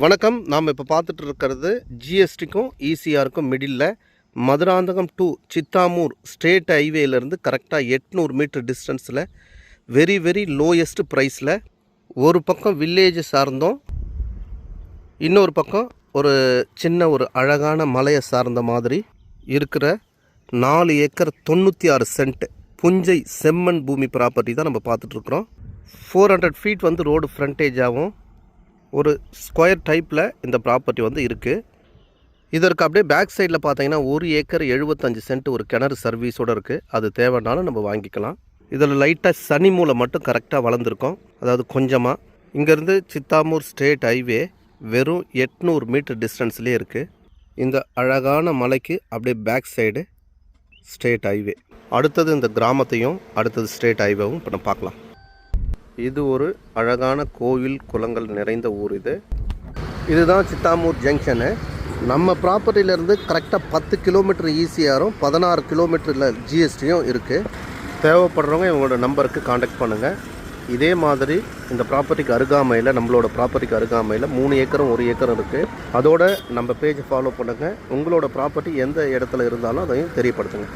வணக்கம். நாம் இப்போ பார்த்துட்டு இருக்கிறது ஜிஎஸ்டிக்கும் ஈசிஆருக்கும் middle Madurantakam to Chithamur state ஹைவேலேருந்து கரெக்டாக 800 மீட்டர் டிஸ்டன்ஸில் வெரி லோயஸ்ட் ப்ரைஸில் ஒரு பக்கம் வில்லேஜ் சார்ந்தோம், இன்னொரு பக்கம் ஒரு சின்ன ஒரு அழகான மலையை சார்ந்த மாதிரி இருக்கிற 4 ஏக்கர் 96 சென்ட் புஞ்சை செம்மண் பூமி ப்ராப்பர்ட்டி தான் நம்ம பார்த்துட்ருக்குறோம். 400 ஃபீட் வந்து ரோடு ஃப்ரண்டேஜாகவும் ஒரு ஸ்கொயர் டைப்பில் இந்த ப்ராப்பர்ட்டி வந்து இருக்குது. இதற்கு அப்படியே பேக் சைடில் பார்த்தீங்கன்னா 1 ஏக்கர் 75 சென்ட் ஒரு கிணறு சர்வீஸோடு இருக்குது. அது தேவைன்னாலும் நம்ம வாங்கிக்கலாம். இதில் லைட்டாக சனி மூலை மட்டும் கரெக்டாக வளர்ந்துருக்கோம், அதாவது கொஞ்சமாக. இங்கேருந்து சித்தாமூர் ஸ்டேட் ஹைவே வெறும் 800 மீட்டர் டிஸ்டன்ஸ்லேயே இருக்குது. இந்த அழகான மலைக்கு அப்படியே பேக் சைடு ஸ்டேட் ஹைவே. அடுத்தது இந்த கிராமத்தையும் அடுத்தது ஸ்டேட் ஹைவேவும் இப்போ நம்ம பார்க்கலாம். இது ஒரு அழகான கோவில் குளங்கள் நிறைந்த ஊர். இதுதான் சித்தாமூர் ஜங்ஷனு. நம்ம ப்ராப்பர்ட்டியிலேருந்து கரெக்டாக 10 கிலோமீட்டர் ஈசிஆரும் 16 கிலோமீட்டரில் ஜிஎஸ்டியும் இருக்குது. தேவைப்படுறவங்க இவங்களோட நம்பருக்கு காண்டாக்ட் பண்ணுங்கள். இதே மாதிரி இந்த ப்ராப்பர்ட்டிக்கு அருகாமையில், நம்மளோட ப்ராப்பர்ட்டிக்கு அருகாமையில் 3 ஏக்கரும் 1 ஏக்கரும் இருக்குது. அதோட நம்ம பேஜை ஃபாலோ பண்ணுங்கள். உங்களோட ப்ராப்பர்ட்டி எந்த இடத்துல இருந்தாலும் அதையும் தெரியப்படுத்துங்க.